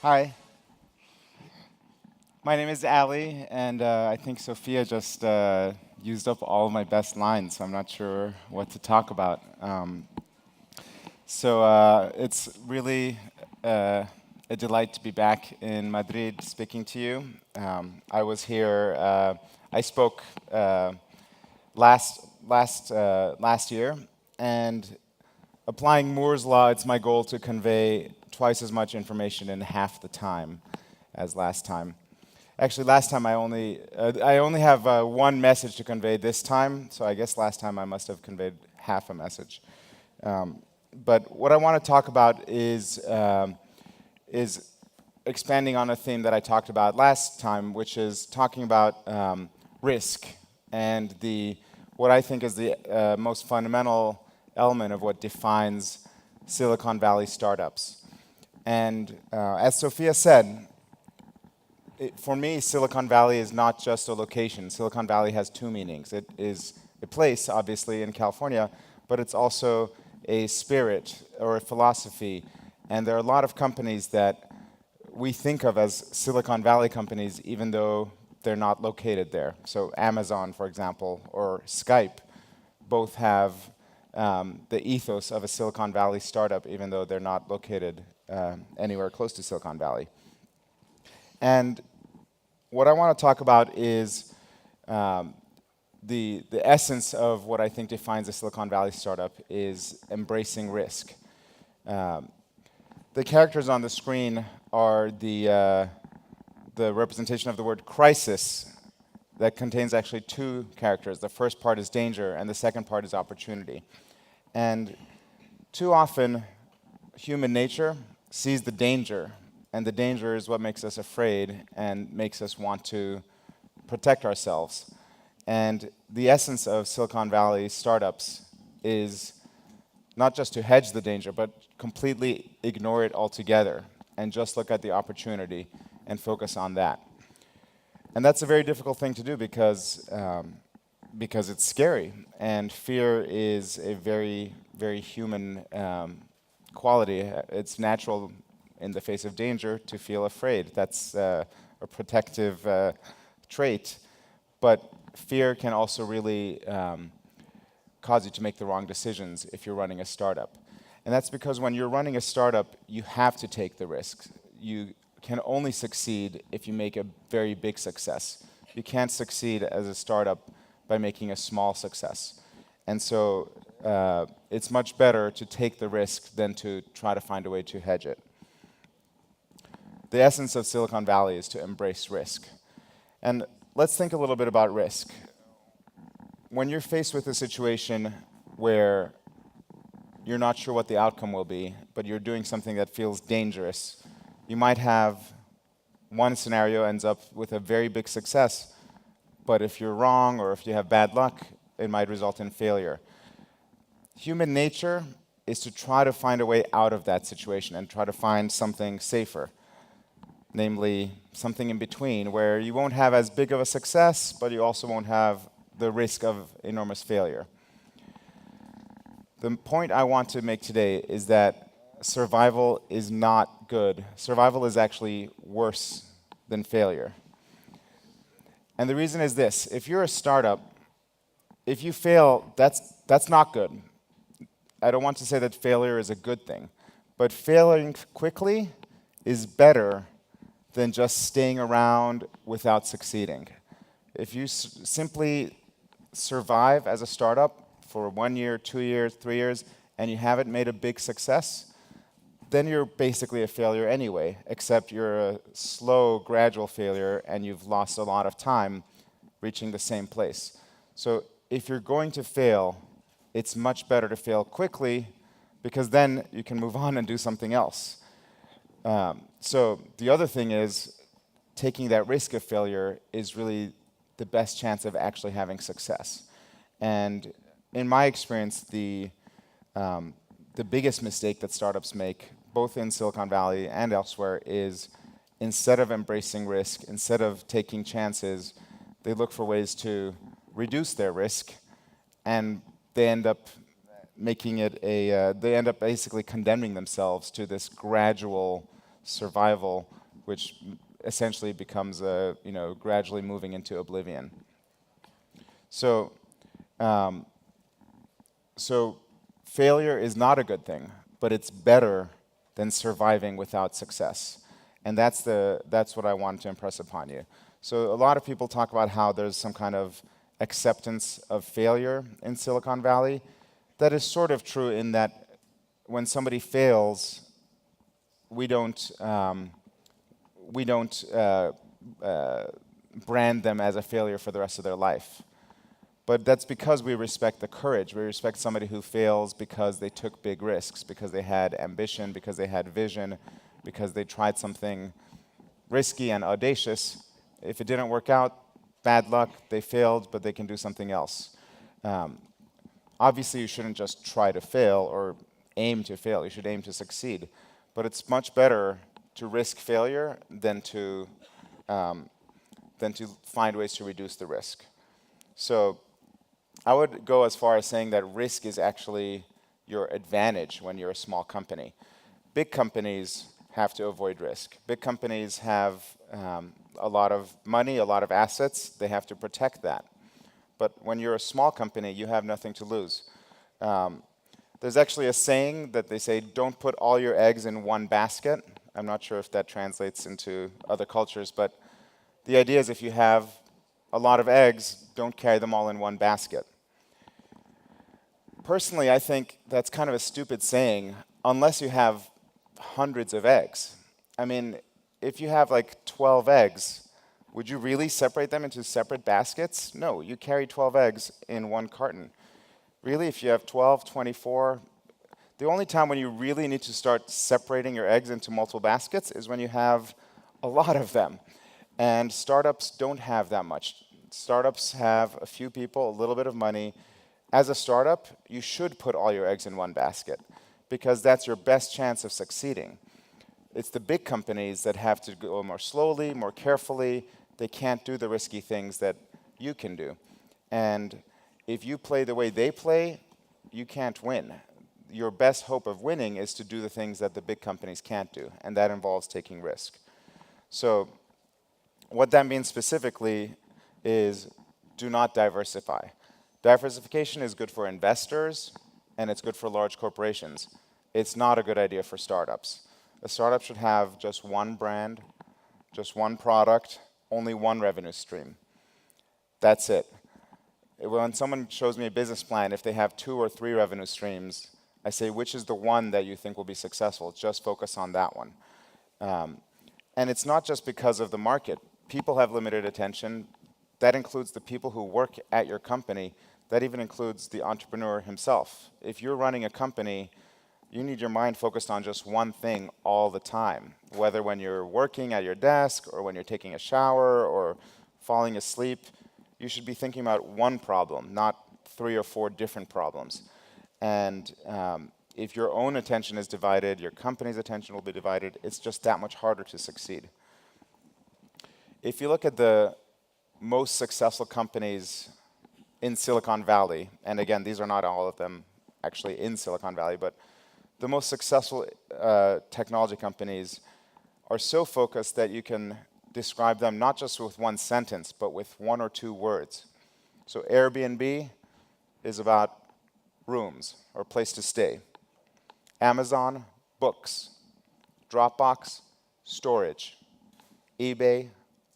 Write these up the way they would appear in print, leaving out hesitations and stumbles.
Hi, my name is Ali, and I think Sophia just used up all of my best lines, so I'm not sure what to talk about. It's really a delight to be back in Madrid speaking to you. I was here, I spoke last year, and applying Moore's law, it's my goal to convey twice as much information in half the time as last time. Actually, last time I only have one message to convey this time, so I guess last time I must have conveyed half a message. But what I want to talk about is expanding on a theme that I talked about last time, which is talking about risk and what I think is the most fundamental element of what defines Silicon Valley startups. And as Sophia said, for me, Silicon Valley is not just a location. Silicon Valley has two meanings. It is a place, obviously, in California, but it's also a spirit or a philosophy. And there are a lot of companies that we think of as Silicon Valley companies, even though they're not located there. So Amazon, for example, or Skype, both have the ethos of a Silicon Valley startup, even though they're not located anywhere close to Silicon Valley. And what I want to talk about is the essence of what I think defines a Silicon Valley startup is embracing risk. The characters on the screen are the representation of the word crisis that contains actually two characters. The first part is danger, and the second part is opportunity. And too often, human nature sees the danger, and the danger is what makes us afraid and makes us want to protect ourselves. And the essence of Silicon Valley startups is not just to hedge the danger, but completely ignore it altogether and just look at the opportunity and focus on that. And that's a very difficult thing to do because it's scary, and fear is a very, very human quality. It's natural in the face of danger to feel afraid. That's a protective trait. But fear can also really cause you to make the wrong decisions if you're running a startup. And that's because when you're running a startup, you have to take the risks. You can only succeed if you make a very big success. You can't succeed as a startup by making a small success. And so it's much better to take the risk than to try to find a way to hedge it. The essence of Silicon Valley is to embrace risk. And let's think a little bit about risk. When you're faced with a situation where you're not sure what the outcome will be, but you're doing something that feels dangerous, you might have one scenario ends up with a very big success, but if you're wrong or if you have bad luck, it might result in failure. Human nature is to try to find a way out of that situation and try to find something safer, namely something in between where you won't have as big of a success, but you also won't have the risk of enormous failure. The point I want to make today is that survival is not good. Survival is actually worse than failure. And the reason is this: if you're a startup, if you fail, that's not good. I don't want to say that failure is a good thing, but failing quickly is better than just staying around without succeeding. If you simply survive as a startup for 1 year, 2 years, 3 years, and you haven't made a big success, then you're basically a failure anyway, except you're a slow, gradual failure, and you've lost a lot of time reaching the same place. So if you're going to fail, it's much better to fail quickly, because then you can move on and do something else. So the other thing is, taking that risk of failure is really the best chance of actually having success. And in my experience, the biggest mistake that startups make, both in Silicon Valley and elsewhere, is instead of embracing risk, instead of taking chances, they look for ways to reduce their risk, and they end up making it they end up basically condemning themselves to this gradual survival, which essentially becomes gradually moving into oblivion. So, um, so failure is not a good thing, but it's better than surviving without success. And that's what I wanted to impress upon you. So a lot of people talk about how there's some kind of acceptance of failure in Silicon Valley. That is sort of true in that when somebody fails, we don't brand them as a failure for the rest of their life. But that's because we respect the courage. We respect somebody who fails because they took big risks, because they had ambition, because they had vision, because they tried something risky and audacious. If it didn't work out, bad luck, they failed, but they can do something else. Obviously, you shouldn't just try to fail or aim to fail. You should aim to succeed. But it's much better to risk failure than to find ways to reduce the risk. So I would go as far as saying that risk is actually your advantage when you're a small company. Big companies have to avoid risk. Big companies have a lot of money, a lot of assets. They have to protect that. But when you're a small company, you have nothing to lose. There's actually a saying that they say, don't put all your eggs in one basket. I'm not sure if that translates into other cultures, but the idea is if you have a lot of eggs, don't carry them all in one basket. Personally, I think that's kind of a stupid saying, unless you have hundreds of eggs. I mean, if you have like 12 eggs, would you really separate them into separate baskets? No, you carry 12 eggs in one carton. Really, if you have 12, 24, the only time when you really need to start separating your eggs into multiple baskets is when you have a lot of them. And startups don't have that much. Startups have a few people, a little bit of money. As a startup, you should put all your eggs in one basket because that's your best chance of succeeding. It's the big companies that have to go more slowly, more carefully. They can't do the risky things that you can do. And if you play the way they play, you can't win. Your best hope of winning is to do the things that the big companies can't do, and that involves taking risk. So what that means specifically is do not diversify. Diversification is good for investors, and it's good for large corporations. It's not a good idea for startups. A startup should have just one brand, just one product, only one revenue stream. That's it. When someone shows me a business plan, if they have 2 or 3 revenue streams, I say, which is the one that you think will be successful? Just focus on that one. And it's not just because of the market. People have limited attention. That includes the people who work at your company. That even includes the entrepreneur himself. If you're running a company, you need your mind focused on just one thing all the time, whether when you're working at your desk or when you're taking a shower or falling asleep. You should be thinking about one problem, not 3 or 4 different problems. And if your own attention is divided, your company's attention will be divided. It's just that much harder to succeed. If you look at the most successful companies in Silicon Valley, and again, these are not all of them actually in Silicon Valley, but the most successful technology companies are so focused that you can describe them not just with one sentence, but with 1 or 2 words. So Airbnb is about rooms or place to stay. Amazon, books. Dropbox, storage. eBay,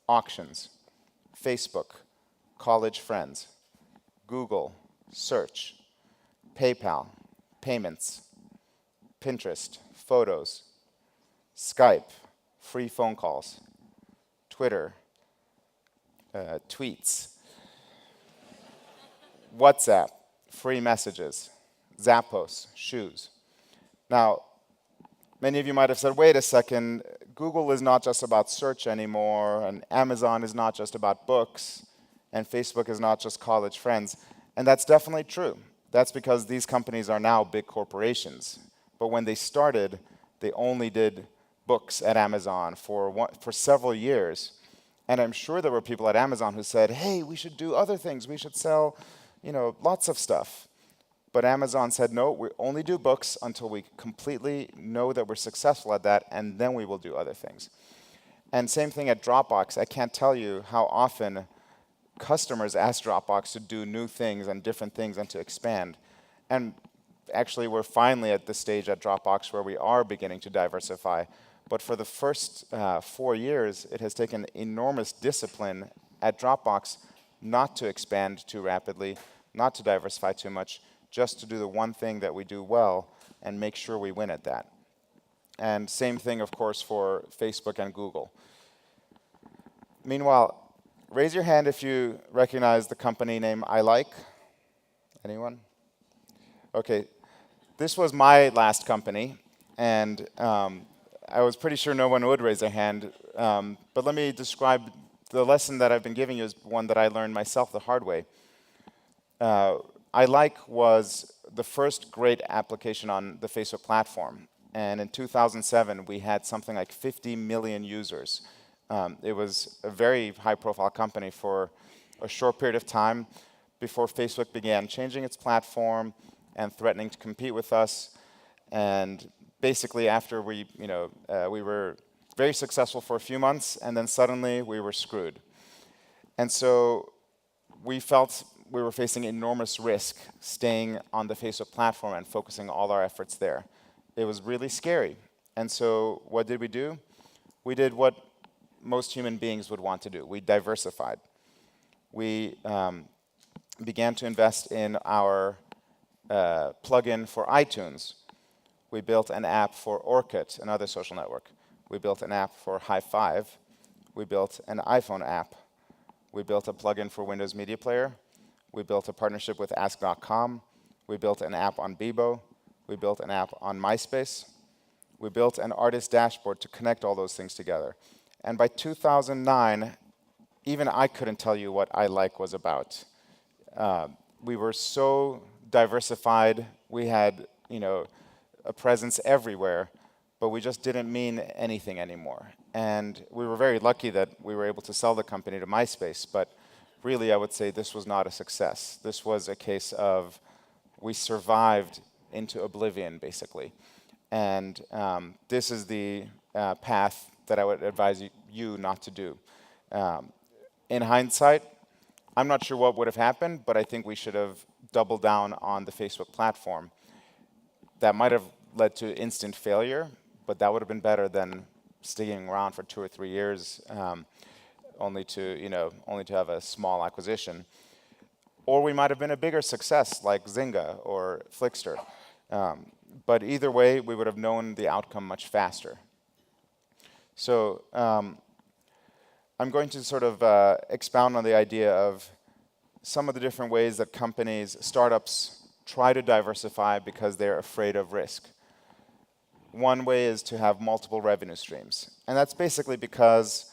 auctions. Facebook, college friends. Google, search. PayPal, payments. Pinterest, photos. Skype, free phone calls. Twitter, tweets. WhatsApp, free messages. Zappos, shoes. Now, many of you might have said, wait a second, Google is not just about search anymore, and Amazon is not just about books, and Facebook is not just college friends. And that's definitely true. That's because these companies are now big corporations. But when they started, they only did books at Amazon for several years. And I'm sure there were people at Amazon who said, hey, we should do other things. We should sell, lots of stuff. But Amazon said, no, we only do books until we completely know that we're successful at that, and then we will do other things. And same thing at Dropbox. I can't tell you how often customers ask Dropbox to do new things and different things and to expand. And actually, we're finally at the stage at Dropbox where we are beginning to diversify. But for the first 4 years, it has taken enormous discipline at Dropbox not to expand too rapidly, not to diversify too much, just to do the one thing that we do well and make sure we win at that. And same thing, of course, for Facebook and Google. Meanwhile, raise your hand if you recognize the company name I Like. Anyone? Okay, this was my last company, and I was pretty sure no one would raise their hand. But let me describe the lesson that I've been giving you is one that I learned myself the hard way. I Like was the first great application on the Facebook platform. And in 2007, we had something like 50 million users. It was a very high-profile company for a short period of time before Facebook began changing its platform and threatening to compete with us. And basically, after we were very successful for a few months, and then suddenly we were screwed. And so we felt we were facing enormous risk staying on the Facebook platform and focusing all our efforts there. It was really scary. And so what did we do? We did what most human beings would want to do. We diversified. We began to invest in our plugin for iTunes. We built an app for Orkut, another social network. We built an app for High Five. We built an iPhone app. We built a plugin for Windows Media Player. We built a partnership with Ask.com. We built an app on Bebo. We built an app on MySpace. We built an artist dashboard to connect all those things together. And by 2009, even I couldn't tell you what I Like was about. We were so diversified. We had, a presence everywhere, but we just didn't mean anything anymore. And we were very lucky that we were able to sell the company to MySpace, but really I would say this was not a success. This was a case of we survived into oblivion, basically. And this is the path that I would advise you not to do. In hindsight, I'm not sure what would have happened, but I think we should have doubled down on the Facebook platform. That might have led to instant failure, but that would have been better than sticking around for 2 or 3 years, only to have a small acquisition. Or we might have been a bigger success, like Zynga or Flickster. But either way, we would have known the outcome much faster. So I'm going to sort of expound on the idea of some of the different ways that companies, startups, try to diversify because they're afraid of risk. One way is to have multiple revenue streams. And that's basically because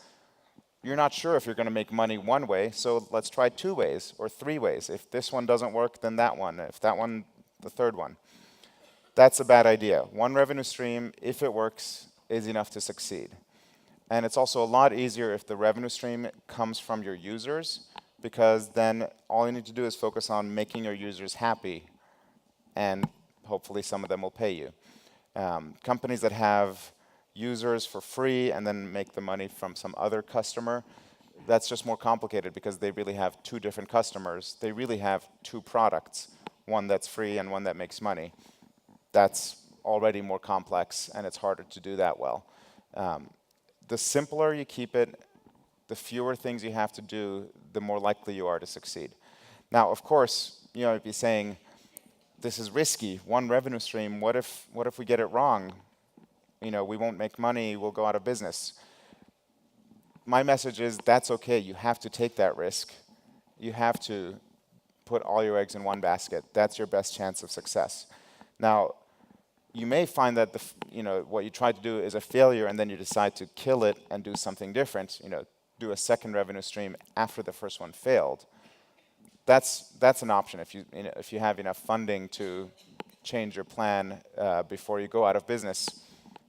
you're not sure if you're going to make money one way, so let's try 2 ways or 3 ways. If this one doesn't work, then that one. If that one, the third one. That's a bad idea. One revenue stream, if it works, is enough to succeed. And it's also a lot easier if the revenue stream comes from your users, because then all you need to do is focus on making your users happy, and hopefully some of them will pay you. Companies that have users for free and then make the money from some other customer, that's just more complicated because they really have 2 different customers. They really have 2 products, one that's free and one that makes money. That's already more complex, and it's harder to do that well. The simpler you keep it, the fewer things you have to do, the more likely you are to succeed. Now, of course, you'd be saying, this is risky, one revenue stream, what if we get it wrong? We won't make money, we'll go out of business. My message is, that's okay, you have to take that risk. You have to put all your eggs in one basket. That's your best chance of success. Now, you may find that what you try to do is a failure, and then you decide to kill it and do something different, do a second revenue stream after the first one failed. That's an option if you have enough funding to change your plan before you go out of business.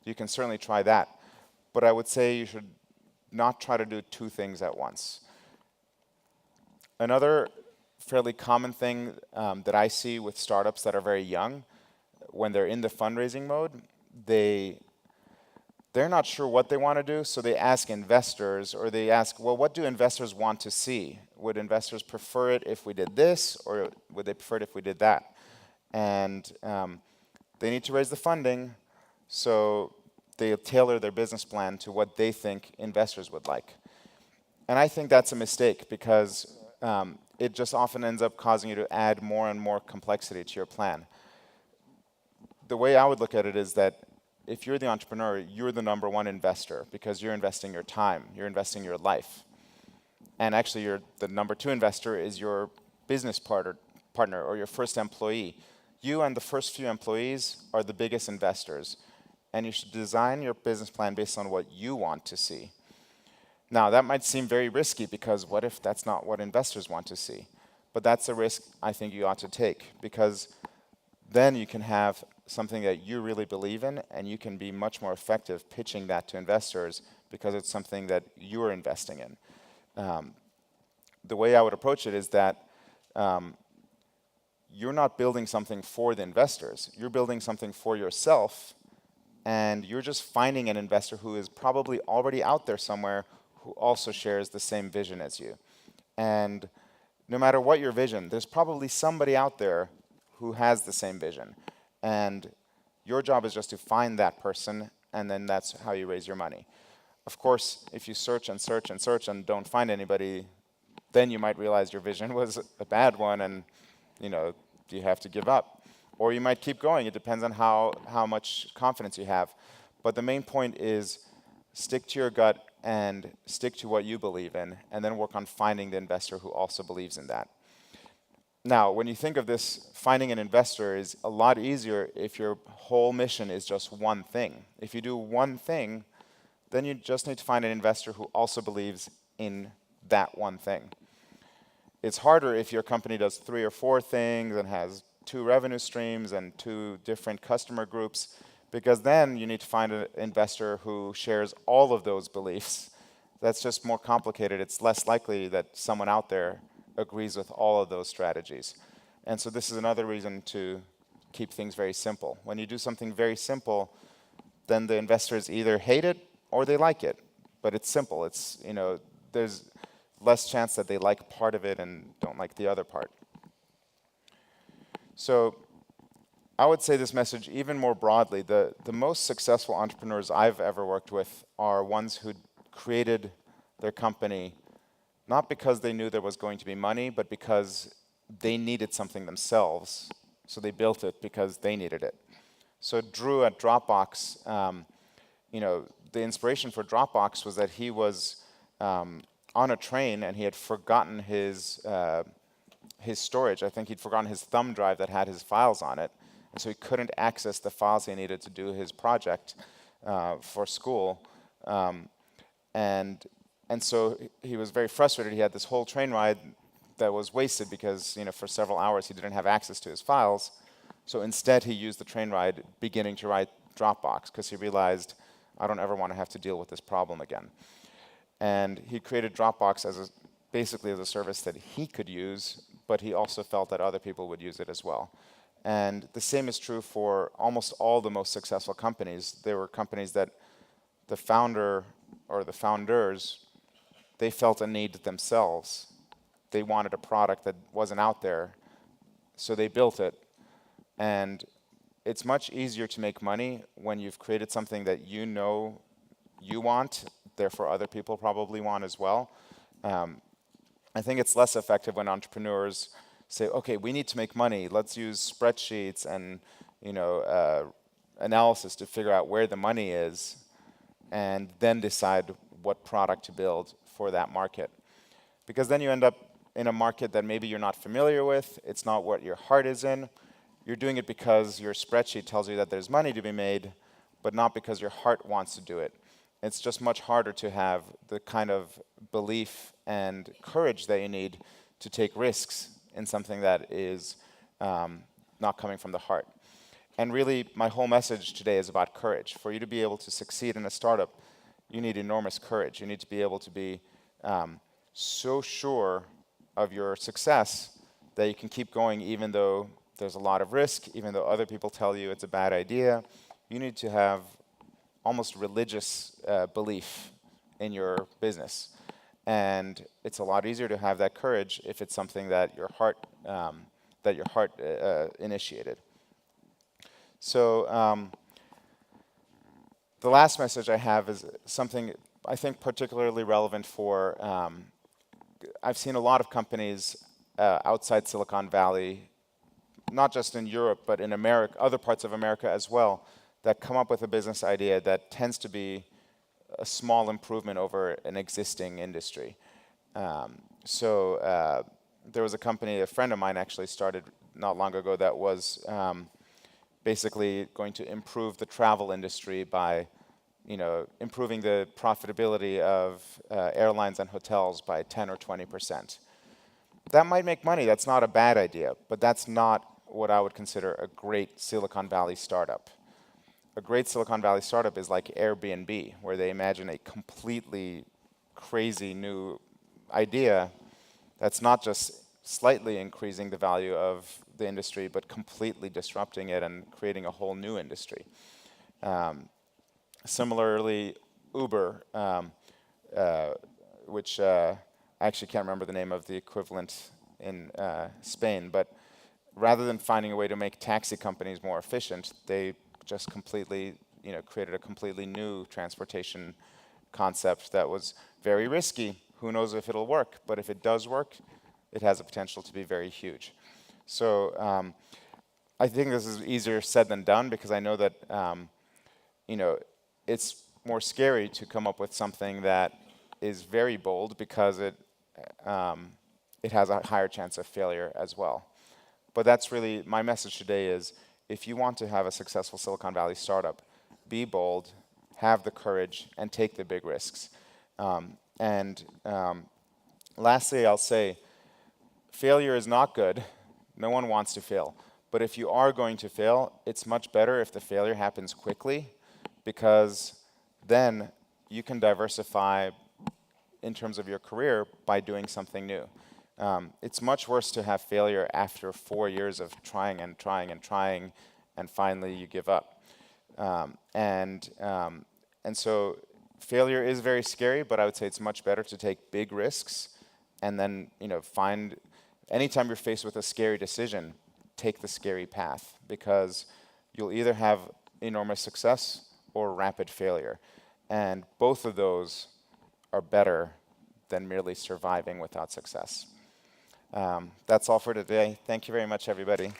You can certainly try that. But I would say you should not try to do 2 things at once. Another fairly common thing that I see with startups that are very young, when they're in the fundraising mode, they're not sure what they want to do, so they ask investors, or they ask, well, what do investors want to see? Would investors prefer it if we did this, or would they prefer it if we did that? And they need to raise the funding, so they tailor their business plan to what they think investors would like. And I think that's a mistake, because it just often ends up causing you to add more and more complexity to your plan. The way I would look at it is that if you're the entrepreneur, you're the number one investor, because you're investing your time, you're investing your life. And actually, the number two investor is your business partner or your first employee. You and the first few employees are the biggest investors, and you should design your business plan based on what you want to see. Now, that might seem very risky, because what if that's not what investors want to see? But that's a risk I think you ought to take, because then you can have something that you really believe in, and you can be much more effective pitching that to investors, because it's something that you're investing in. The way I would approach it is that you're not building something for the investors. You're building something for yourself, and you're just finding an investor who is probably already out there somewhere who also shares the same vision as you. And no matter what your vision, there's probably somebody out there who has the same vision. And your job is just to find that person, and then that's how you raise your money. Of course, if you search and search and search and don't find anybody, then you might realize your vision was a bad one, and you have to give up. Or you might keep going. It depends on how much confidence you have. But the main point is, stick to your gut and stick to what you believe in, and then work on finding the investor who also believes in that. Now, when you think of this, finding an investor is a lot easier if your whole mission is just one thing. If you do one thing, then you just need to find an investor who also believes in that one thing. It's harder if your company does 3 or 4 things and has 2 revenue streams and 2 different customer groups, because then you need to find an investor who shares all of those beliefs. That's just more complicated. It's less likely that someone out there agrees with all of those strategies. And so this is another reason to keep things very simple. When you do something very simple, then the investors either hate it or they like it. But it's simple. There's less chance that they like part of it and don't like the other part. So I would say this message even more broadly. The most successful entrepreneurs I've ever worked with are ones who created their company not because they knew there was going to be money, but because they needed something themselves. So they built it because they needed it. So Drew at Dropbox, the inspiration for Dropbox was that he was on a train and he had forgotten his storage. I think he'd forgotten his thumb drive that had his files on it. And so he couldn't access the files he needed to do his project for school. And so he was very frustrated. He had this whole train ride that was wasted because for several hours he didn't have access to his files. So instead he used the train ride beginning to write Dropbox, because he realized, I don't ever want to have to deal with this problem again. And he created Dropbox basically as a service that he could use, but he also felt that other people would use it as well. And the same is true for almost all the most successful companies. There were companies that the founder or the founders, they felt a need themselves. They wanted a product that wasn't out there, so they built it. And it's much easier to make money when you've created something that you know you want, therefore other people probably want as well. I think it's less effective when entrepreneurs say, okay, we need to make money. Let's use spreadsheets and analysis to figure out where the money is, and then decide what product to build for that market. Because then you end up in a market that maybe you're not familiar with. It's not what your heart is in. You're doing it because your spreadsheet tells you that there's money to be made, but not because your heart wants to do it. It's just much harder to have the kind of belief and courage that you need to take risks in something that is not coming from the heart. And really, my whole message today is about courage. For you to be able to succeed in a startup, you need enormous courage. You need to be able to be so sure of your success that you can keep going even though there's a lot of risk, even though other people tell you it's a bad idea. You need to have almost religious belief in your business. And it's a lot easier to have that courage if it's something that your heart initiated. So the last message I have is something I think particularly relevant for, I've seen a lot of companies outside Silicon Valley, not just in Europe, but in America, other parts of America as well, that come up with a business idea that tends to be a small improvement over an existing industry. There was a company, a friend of mine actually started not long ago, that was basically going to improve the travel industry by improving the profitability of airlines and hotels by 10 or 20%. That might make money, that's not a bad idea, but that's not what I would consider a great Silicon Valley startup. A great Silicon Valley startup is like Airbnb, where they imagine a completely crazy new idea that's not just slightly increasing the value of the industry, but completely disrupting it and creating a whole new industry. Similarly, Uber, which I actually can't remember the name of the equivalent in Spain, but rather than finding a way to make taxi companies more efficient, they just completely created a completely new transportation concept that was very risky. Who knows if it'll work, but if it does work, it has a potential to be very huge. So I think this is easier said than done, because I know that it's more scary to come up with something that is very bold, because it has a higher chance of failure as well. But that's really my message today is, if you want to have a successful Silicon Valley startup, be bold, have the courage, and take the big risks. Lastly, I'll say, failure is not good. No one wants to fail. But if you are going to fail, it's much better if the failure happens quickly, because then you can diversify in terms of your career by doing something new. It's much worse to have failure after 4 years of trying and trying and trying, and finally you give up. And so failure is very scary, but I would say it's much better to take big risks, and then anytime you're faced with a scary decision, take the scary path, because you'll either have enormous success or rapid failure. And both of those are better than merely surviving without success. That's all for today. Thank you very much, everybody.